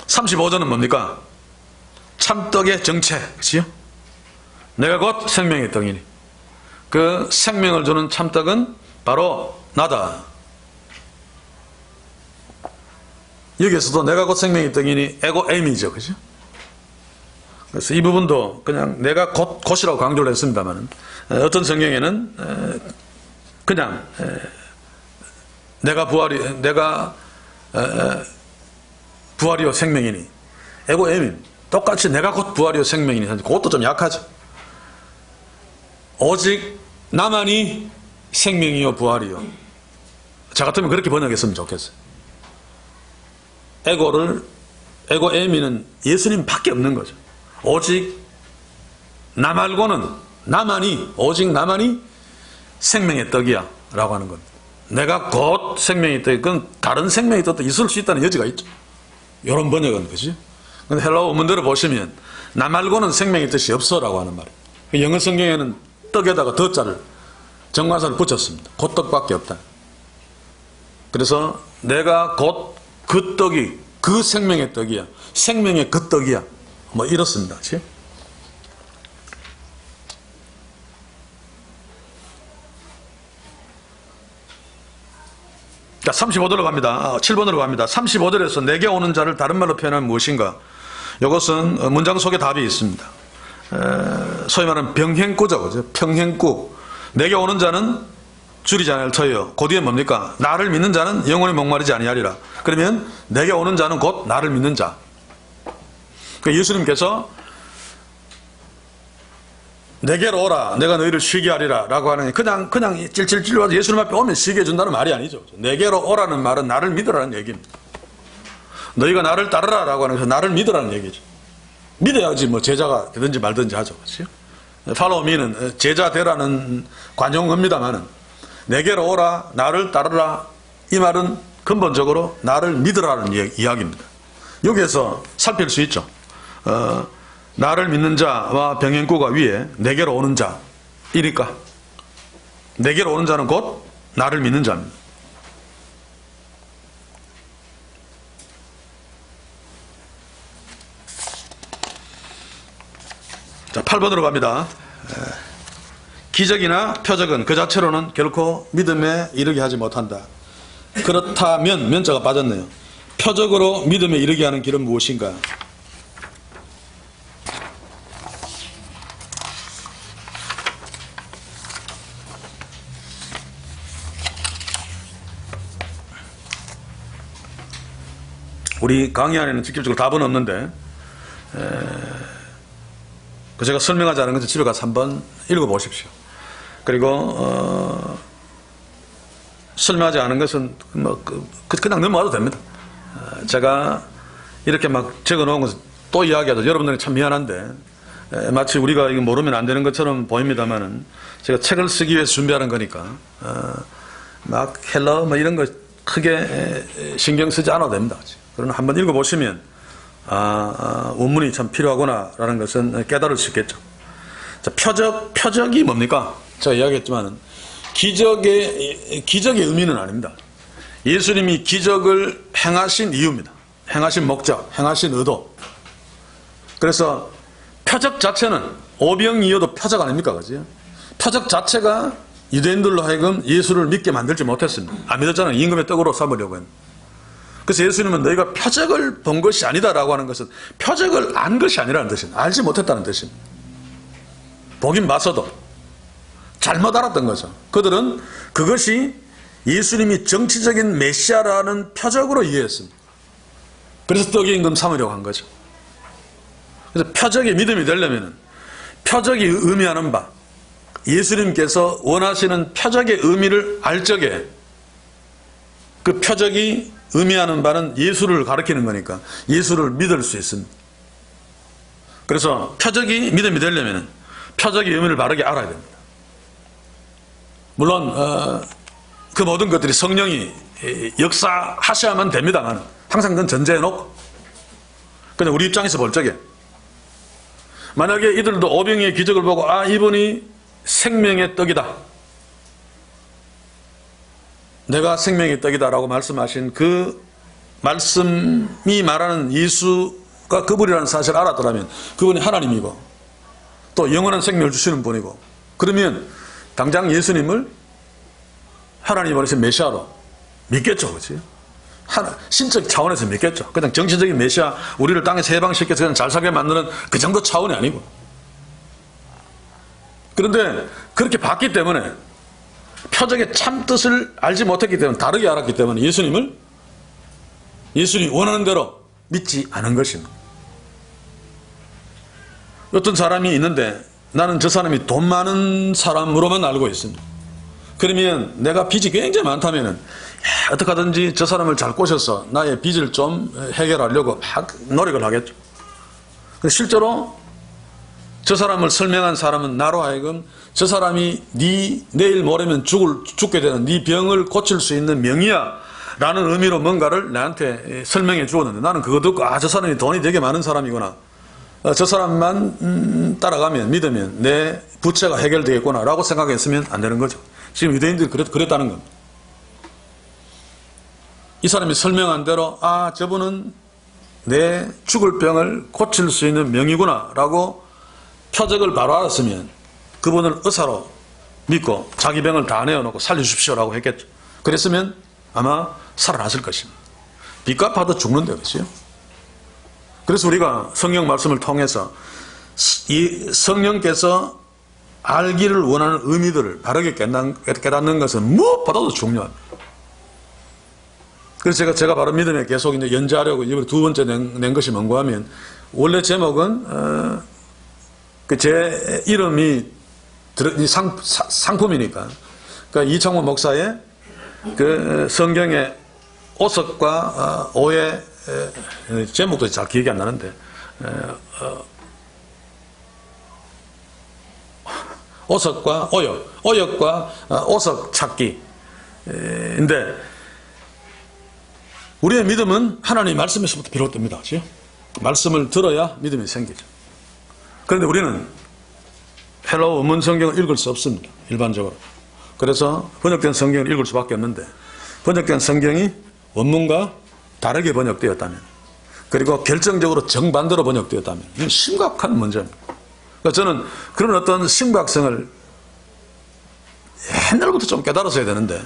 35절은 뭡니까? 참떡의 정체. 그치요? 내가 곧 생명의 떡이니. 그 생명을 주는 참떡은 바로 나다. 여기에서도 내가 곧 생명의 떡이니 에고 에임이죠. 그죠? 그래서 이 부분도 그냥 내가 곧이라고 강조를 했습니다만 어떤 성경에는 그냥 내가 부활이요 생명이니 에고 에임, 똑같이 내가 곧 부활이요 생명이니, 그것도 좀 약하죠. 오직 나만이 생명이요 부활이요. 저 같으면 그렇게 번역했으면 좋겠어요. 에고 에미는 예수님 밖에 없는 거죠. 오직 나 말고는, 오직 나만이 생명의 떡이야 라고 하는 겁니다. 내가 곧 생명의 떡이, 그건 다른 생명의 떡도 있을 수 있다는 여지가 있죠. 이런 번역은. 그지? 근데 헬라어 원문대로 보시면 나 말고는 생명의 뜻이 없어 라고 하는 말이에요. 영어 성경에는 떡에다가 덧자를, 정관사를 붙였습니다. 곧 떡밖에 없다. 그래서 내가 곧 그 떡이, 그 생명의 떡이야, 생명의 그 떡이야, 뭐 이렇습니다. 그치? 자, 35절로 갑니다. 7번으로 갑니다. 35절에서 내게 오는 자를 다른 말로 표현하면 무엇인가? 이것은 문장 속에 답이 있습니다. 소위 말하는 병행구죠. 그죠? 평행구. 내게 오는 자는 줄이지 아니할 터요. 그 뒤에 뭡니까? 나를 믿는 자는 영원히 목마르지 아니하리라. 그러면 내게 오는 자는 곧 나를 믿는 자. 예수님께서 내게로 오라, 내가 너희를 쉬게 하리라 라고 하는, 그냥 찔찔찔 와서 예수님 앞에 오면 쉬게 해준다는 말이 아니죠. 내게로 오라는 말은 나를 믿으라는 얘기입니다. 너희가 나를 따르라 라고 하는 것은 나를 믿으라는 얘기죠. 믿어야지 뭐 제자가 되든지 말든지 하죠. 그렇죠? Follow me는 제자 되라는 관용어입니다만은, 내게로 오라, 나를 따르라, 이 말은 근본적으로 나를 믿으라는 이야기입니다. 여기에서 살필 수 있죠. 나를 믿는 자와 병행구가 위에 내게로 오는 자이니까 내게로 오는 자는 곧 나를 믿는 자입니다. 자, 8번으로 갑니다. 기적이나 표적은 그 자체로는 결코 믿음에 이르게 하지 못한다. 그렇다면, 면자가 빠졌네요. 표적으로 믿음에 이르게 하는 길은 무엇인가? 우리 강의 안에는 직접적으로 답은 없는데, 제가 설명하지 않은 것은 집에 가서 한번 읽어보십시오. 그리고 설명하지 않은 것은 그냥 넘어가도 됩니다. 제가 이렇게 막 적어놓은 것을 또 이야기하죠. 여러분들이 참 미안한데 마치 우리가 이거 모르면 안 되는 것처럼 보입니다만은, 제가 책을 쓰기 위해서 준비하는 거니까 막 헬러 뭐 이런 거 크게 신경 쓰지 않아도 됩니다. 그러나 한번 읽어보시면 원문이 참 필요하구나 라는 것은 깨달을 수 있겠죠. 자, 표적이 뭡니까? 제가 이야기했지만 기적의 의미는 아닙니다. 예수님이 기적을 행하신 이유입니다. 행하신 목적, 행하신 의도. 그래서 표적 자체는 오병이어도 표적 아닙니까? 그죠? 표적 자체가 유대인들로 하여금 예수를 믿게 만들지 못했습니다. 안 믿었잖아요. 임금의 떡으로 삼으려고 했는데. 그래서 예수님은 너희가 표적을 본 것이 아니다라고 하는 것은 표적을 안 것이 아니라는 뜻입니다. 알지 못했다는 뜻입니다. 보긴 봤어도 잘못 알았던 거죠. 그들은 그것이 예수님이 정치적인 메시아라는 표적으로 이해했습니다. 그래서 떡의 임금 삼으려고 한 거죠. 그래서 표적이 믿음이 되려면 표적이 의미하는 바, 예수님께서 원하시는 표적의 의미를 알 적에 그 표적이 의미하는 바는 예수를 가리키는 거니까 예수를 믿을 수 있습니다. 그래서 표적이 믿음이 되려면 표적의 의미를 바르게 알아야 됩니다. 물론 그 모든 것들이 성령이 역사하셔야만 됩니다만 항상 그건 전제해놓고 그냥 우리 입장에서 볼 적에 만약에 이들도 오병이의 기적을 보고 이분이 생명의 떡이다, 내가 생명의 떡이다 라고 말씀하신 그 말씀이 말하는 예수가 그분이라는 사실을 알았더라면 그분이 하나님이고 또 영원한 생명을 주시는 분이고, 그러면 당장 예수님을 하나님이 보내신 메시아로 믿겠죠. 그렇지? 신적 차원에서 믿겠죠. 그냥 정치적인 메시아, 우리를 땅에서 해방시켜서 그냥 잘 살게 만드는 그 정도 차원이 아니고. 그런데 그렇게 봤기 때문에 표적의 참 뜻을 알지 못했기 때문에, 다르게 알았기 때문에 예수님이 원하는 대로 믿지 않은 것입니다. 어떤 사람이 있는데 나는 저 사람이 돈 많은 사람으로만 알고 있습니다. 그러면 내가 빚이 굉장히 많다면 어떻게 하든지 저 사람을 잘 꼬셔서 나의 빚을 좀 해결하려고 막 노력을 하겠죠. 실제로 저 사람을 설명한 사람은 나로 하여금 저 사람이 내일 모레면 죽게 되는 네 병을 고칠 수 있는 명의야 라는 의미로 뭔가를 나한테 설명해 주었는데, 나는 그거 듣고 저 사람이 돈이 되게 많은 사람이구나, 저 사람만 따라가면 믿으면 내 부채가 해결되겠구나 라고 생각했으면 안 되는 거죠. 지금 유대인들이 그랬다는 겁니다. 이 사람이 설명한 대로 저분은 내 죽을 병을 고칠 수 있는 명의구나 라고 표적을 바로 알았으면 그분을 의사로 믿고 자기 병을 다 내어놓고 살려주십시오 라고 했겠죠. 그랬으면 아마 살아났을 것입니다. 빚 갚아도 죽는데, 그렇죠? 그래서 우리가 성경 말씀을 통해서 이 성령께서 알기를 원하는 의미들을 바르게 깨닫는 것은 무엇보다도 중요합니다. 그래서 제가 바로 믿음의 계속 이제 연재하려고 이번에 두 번째 낸 것이 뭔가 하면, 원래 제목은 제 이름이 상품이니까, 그러니까 이창호 목사의 그 성경의 오석과 오해, 제목도 잘 기억이 안 나는데, 오석과 오역과 오석 찾기인데, 우리의 믿음은 하나님의 말씀에서부터 비롯됩니다. 그렇죠? 말씀을 들어야 믿음이 생기죠. 그런데 우리는 헬라어 원문 성경을 읽을 수 없습니다. 일반적으로. 그래서 번역된 성경을 읽을 수밖에 없는데, 번역된 성경이 원문과 다르게 번역되었다면, 그리고 결정적으로 정반대로 번역되었다면 이건 심각한 문제입니다. 그러니까 저는 그런 어떤 심각성을 옛날부터 좀 깨달았어야 되는데,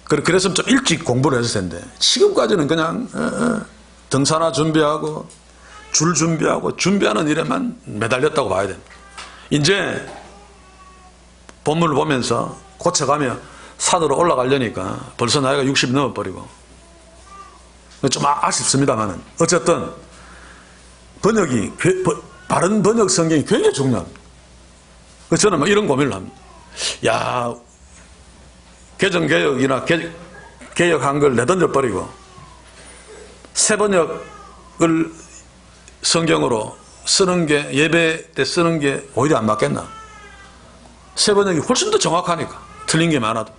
그래서 좀 일찍 공부를 했을 텐데, 지금까지는 그냥 등산화 준비하고 줄 준비하는 일에만 매달렸다고 봐야 됩니다. 이제 본문을 보면서 고쳐가며 산으로 올라가려니까 벌써 나이가 60 넘어버리고 좀 아쉽습니다만은, 어쨌든 번역이, 바른 번역 성경이 굉장히 중요합니다. 그래서 저는 이런 고민을 합니다. 개정개혁이나 개혁한 걸 내던져버리고 새 번역을 성경으로 쓰는 게, 예배 때 쓰는 게 오히려 안 맞겠나? 새 번역이 훨씬 더 정확하니까, 틀린 게 많아도.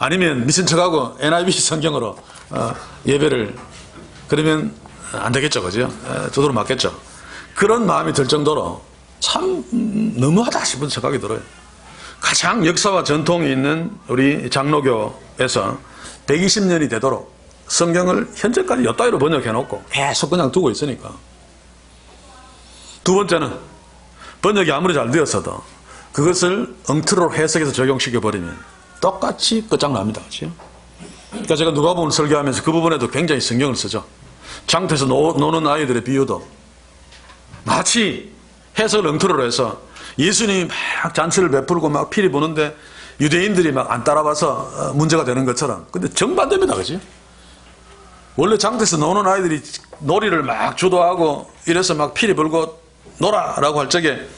아니면 미친 척하고 NIV 성경으로 예배를, 그러면 안 되겠죠, 그죠? 저도로 맞겠죠. 그런 마음이 들 정도로 참 너무하다 싶은 생각이 들어요. 가장 역사와 전통이 있는 우리 장로교에서 120년이 되도록 성경을 현재까지 엿다이로 번역해놓고 계속 그냥 두고 있으니까. 두 번째는 번역이 아무리 잘 되었어도 그것을 엉터리로 해석해서 적용시켜버리면 똑같이 끝장납니다. 그렇죠? 그러니까 제가 누가복음 설교하면서 그 부분에도 굉장히 신경을 쓰죠. 장터에서 노는 아이들의 비유도 마치 해석을 엉터리로 해서 예수님이 막 잔치를 베풀고 막 피리 부는데 유대인들이 막 안 따라와서 문제가 되는 것처럼. 근데 정반대입니다. 그지? 원래 장터에서 노는 아이들이 놀이를 막 주도하고 이래서 막 피리 불고 놀아라고 할 적에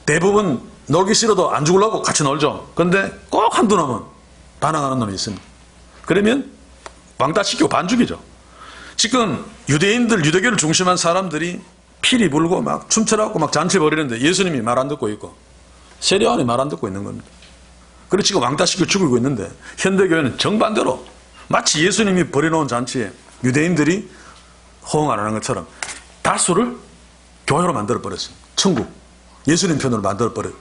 대부분 놀기 싫어도 안 죽으려고 같이 놀죠. 근데 꼭 한두 놈은 반항하는 놈이 있습니다. 그러면 왕따 시키고 반죽이죠. 지금 유대인들, 유대교를 중심한 사람들이 피리 불고 막 춤춰라고 막 잔치 벌이는데 예수님이 말 안 듣고 있고 세례요한이 말 안 듣고 있는 겁니다. 그래서 지금 왕따 시키고 죽이고 있는데 현대교회는 정반대로 마치 예수님이 벌여놓은 잔치에 유대인들이 호응 안 하는 것처럼 다수를 교회로 만들어버렸어요. 천국, 예수님 편으로 만들어버려요.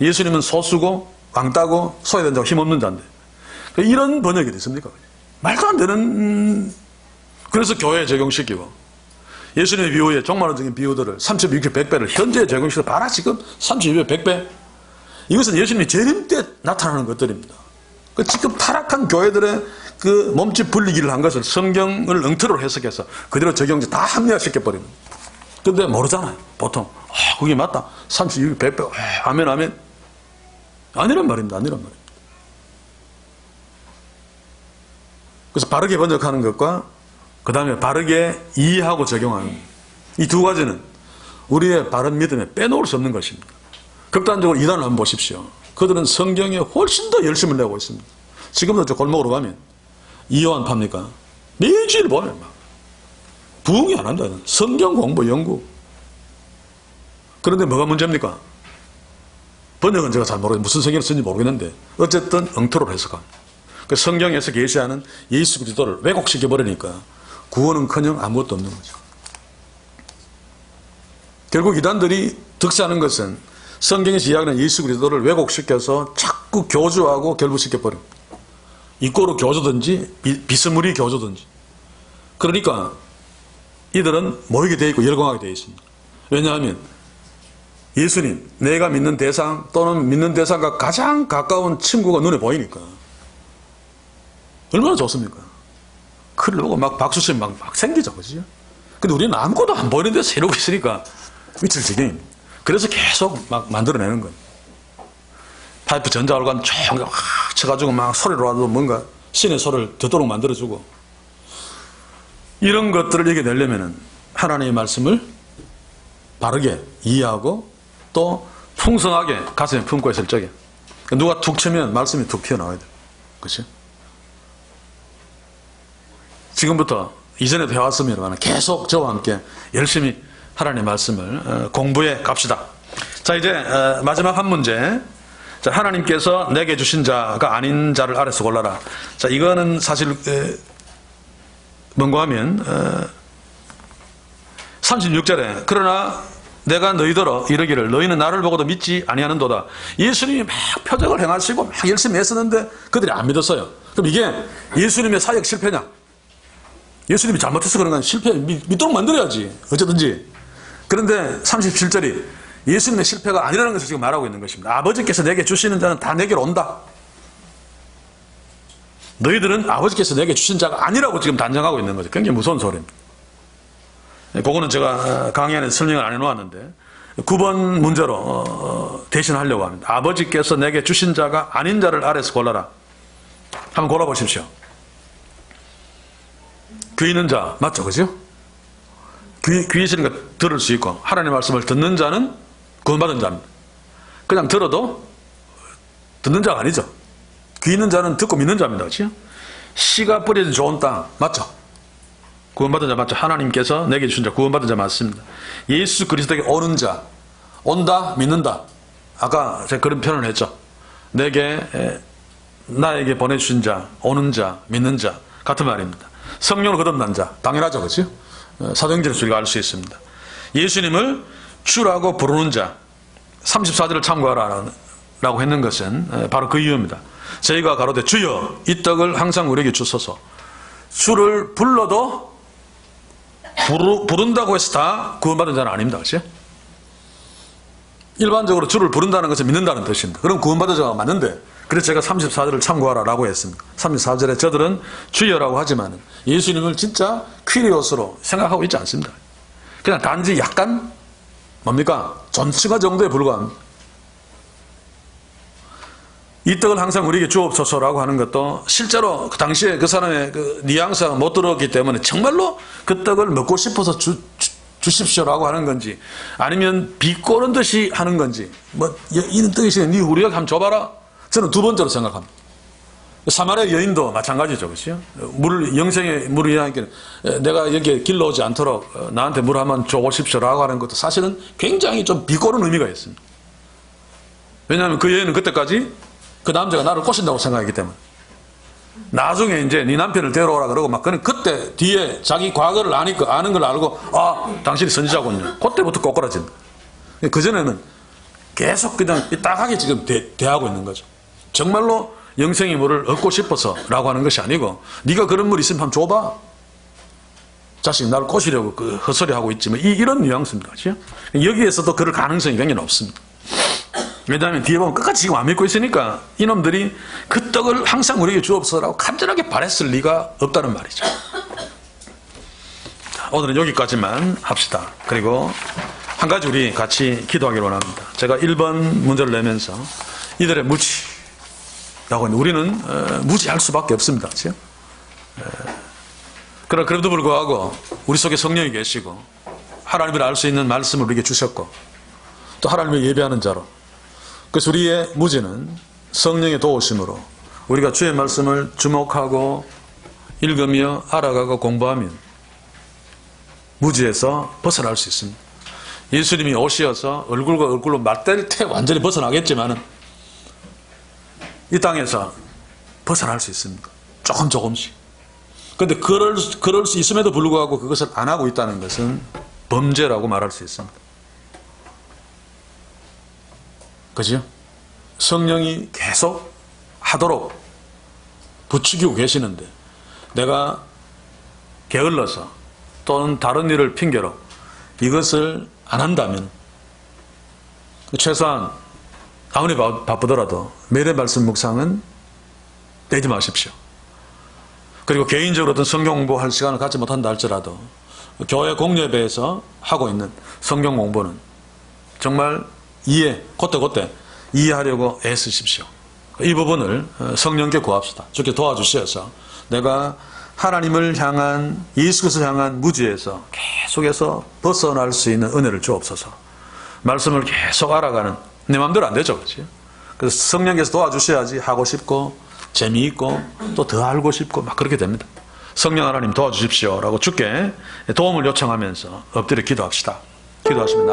예수님은 소수고 왕따고 소외된 자고 힘없는 자인데 이런 번역이 됐습니까? 말도 안 되는. 그래서 교회에 적용시키고 예수님의 비유의 종말론적인 비유들을 32배 100배를 현재에 적용시켜 봐라. 지금 32배 100배 이것은 예수님이 재림 때 나타나는 것들입니다. 지금 타락한 교회들의 그 몸집 불리기를 한 것을 성경을 엉터리로 해석해서 그대로 적용해서 다 합리화시켜버립니다. 근데 모르잖아요. 보통 그게 맞다. 32배 100배 아멘 아멘 아니란 말입니다. 아니란 말입니다. 그래서 바르게 번역하는 것과 그 다음에 바르게 이해하고 적용하는 이 두 가지는 우리의 바른 믿음에 빼놓을 수 없는 것입니다. 극단적으로 이단을 한번 보십시오. 그들은 성경에 훨씬 더 열심을 내고 있습니다. 지금도 저 골목으로 가면 이요한 팝니까? 매주일 보면 막 부흥이 안 한다. 성경 공부 연구. 그런데 뭐가 문제입니까? 번역은 제가 잘 모르겠는데 무슨 성경을 쓰는지 모르겠는데 어쨌든 엉터리로 해석합니다. 그 성경에서 계시하는 예수 그리스도를 왜곡시켜버리니까 구원은커녕 아무것도 없는 거죠. 결국 이단들이 득세하는 것은 성경에서 이야기하는 예수 그리스도를 왜곡시켜서 자꾸 교주하고 결부시켜버립니다. 이꼬로 교주든지 비스무리 교주든지. 그러니까 이들은 모이게 되어 있고 열광하게 되어 있습니다. 왜냐하면 예수님, 내가 믿는 대상 또는 믿는 대상과 가장 가까운 친구가 눈에 보이니까 얼마나 좋습니까? 그걸 보고 막 박수치면 막 생기죠. 그죠? 근데 우리는 아무것도 안 보이는 데서 이러고 있으니까 미칠 지경입니다. 그래서 계속 막 만들어내는 거예요. 파이프 전자올간 쭉 쳐가지고 막 소리로라도 뭔가 신의 소리를 듣도록 만들어주고 이런 것들을 이겨내려면 하나님의 말씀을 바르게 이해하고 또 풍성하게 가슴에 품고 있을 적에 누가 툭 치면 말씀이 툭 튀어나와야 돼요. 그렇죠? 지금부터 이전에도 해왔습니다만 계속 저와 함께 열심히 하나님의 말씀을 공부해 갑시다. 자, 이제 마지막 한 문제. 자, 하나님께서 내게 주신 자가 아닌 자를 아래서 골라라. 자, 이거는 사실 뭔가 하면 36절에 그러나 내가 너희더러 이르기를 너희는 나를 보고도 믿지 아니하는도다. 예수님이 막 표적을 행하시고 막 열심히 애쓰는데 그들이 안 믿었어요. 그럼 이게 예수님의 사역 실패냐? 예수님이 잘못해서 그런 건 실패 믿도록 만들어야지 어쩌든지. 그런데 37절이 예수님의 실패가 아니라는 것을 지금 말하고 있는 것입니다. 아버지께서 내게 주시는 자는 다 내게로 온다. 너희들은 아버지께서 내게 주신 자가 아니라고 지금 단정하고 있는 거죠. 굉장히 무서운 소리입니다. 그거는 제가 강의 안에 설명을 안 해놓았는데 9번 문제로 대신하려고 합니다. 아버지께서 내게 주신 자가 아닌 자를 아래서 골라라. 한번 골라보십시오. 귀 있는 자 맞죠? 그죠? 귀 있으니까 들을 수 있고 하나님의 말씀을 듣는 자는 구원받은 자입니다. 그냥 들어도 듣는 자가 아니죠. 귀 있는 자는 듣고 믿는 자입니다. 그렇죠? 씨가 뿌려진 좋은 땅 맞죠? 구원받은 자 맞죠? 하나님께서 내게 주신 자 구원받은 자 맞습니다. 예수 그리스도에게 오는 자 온다 믿는다. 아까 제가 그런 표현을 했죠. 나에게 보내주신 자 오는 자 믿는 자 같은 말입니다. 성령을 거듭난 자 당연하죠. 그렇죠? 사도행전에서 우리가 알 수 있습니다. 예수님을 주라고 부르는 자 34절을 참고하라. 라고 했는 것은 바로 그 이유입니다. 저희가 가로되 주여 이 떡을 항상 우리에게 주소서. 주를 불러도 부른다고 해서 다 구원받은 자는 아닙니다. 그렇죠? 일반적으로 주를 부른다는 것은 믿는다는 뜻입니다. 그럼 구원받은 자가 맞는데, 그래서 제가 34절을 참고하라라고 했습니다. 34절에 저들은 주여라고 하지만 예수님을 진짜 퀴리오스로 생각하고 있지 않습니다. 그냥 단지 약간 뭡니까? 존칭화 정도에 불과합니다. 이 떡을 항상 우리에게 주옵소서라고 하는 것도 실제로 그 당시에 그 사람의 그 뉘앙스가 못 들었기 때문에 정말로 그 떡을 먹고 싶어서 주십시오라고 하는 건지, 아니면 비꼬는 듯이 하는 건지, 뭐 이런 떡이 있으니 네 우리에게 한번 줘봐라. 저는 두 번째로 생각합니다. 사마리아 여인도 마찬가지죠. 그렇죠? 영생의 물을 이야기하는, 내가 여기에 길러오지 않도록 나한테 물 한번 줘보십시오라고 하는 것도 사실은 굉장히 좀 비꼬는 의미가 있습니다. 왜냐하면 그 여인은 그때까지 그 남자가 나를 꼬신다고 생각했기 때문에, 나중에 이제 네 남편을 데려오라 그러고 막, 그때 뒤에 자기 과거를 아는 걸 알고, 아, 당신이 선지자군요. 그때부터 꼬꾸라진다. 그전에는 계속 그냥 딱하게 지금 대하고 있는 거죠. 정말로 영생의 물을 얻고 싶어서라고 하는 것이 아니고, 네가 그런 물 있으면 한번 줘봐. 자식 나를 꼬시려고 그 헛소리 하고 있지만, 이런 뉘앙스입니다. 그렇죠? 여기에서도 그럴 가능성이 굉장히 높습니다. 왜냐하면 뒤에 보면 끝까지 지금 안 믿고 있으니까 이놈들이 그 떡을 항상 우리에게 주옵소서라고 간절하게 바랬을 리가 없다는 말이죠. 오늘은 여기까지만 합시다. 그리고 한 가지 우리 같이 기도하기로 원합니다. 제가 1번 문제를 내면서 이들의 무지라고 했는데, 우리는 무지할 수밖에 없습니다. 그렇죠? 그럼에도 불구하고 우리 속에 성령이 계시고 하나님을 알 수 있는 말씀을 우리에게 주셨고, 또 하나님을 예배하는 자로, 그래서 우리의 무지는 성령의 도우심으로 우리가 주의 말씀을 주목하고 읽으며 알아가고 공부하면 무지에서 벗어날 수 있습니다. 예수님이 오시어서 얼굴과 얼굴로 맞댈 때 완전히 벗어나겠지만 이 땅에서 벗어날 수 있습니다. 조금씩. 그런데 그럴 수 있음에도 불구하고 그것을 안 하고 있다는 것은 범죄라고 말할 수 있습니다. 그죠? 성령이 계속 하도록 부추기고 계시는데, 내가 게을러서 또는 다른 일을 핑계로 이것을 안 한다면, 최소한 아무리 바쁘더라도 매일의 말씀 묵상은 떼지 마십시오. 그리고 개인적으로 어떤 성경 공부할 시간을 갖지 못한다 할지라도 교회 공예배에서 하고 있는 성경 공부는 정말 그때 이해하려고 애쓰십시오. 이 부분을 성령께 구합시다. 주께 도와주셔서 내가 하나님을 향한, 예수 그리스도를 향한 무지에서 계속해서 벗어날 수 있는 은혜를 주옵소서. 말씀을 계속 알아가는, 내 마음대로 안 되죠. 그렇지? 그래서 성령께서 도와주셔야지 하고 싶고 재미있고 또 더 알고 싶고 막 그렇게 됩니다. 성령 하나님 도와주십시오 라고 주께 도움을 요청하면서 엎드려 기도합시다. 기도하시면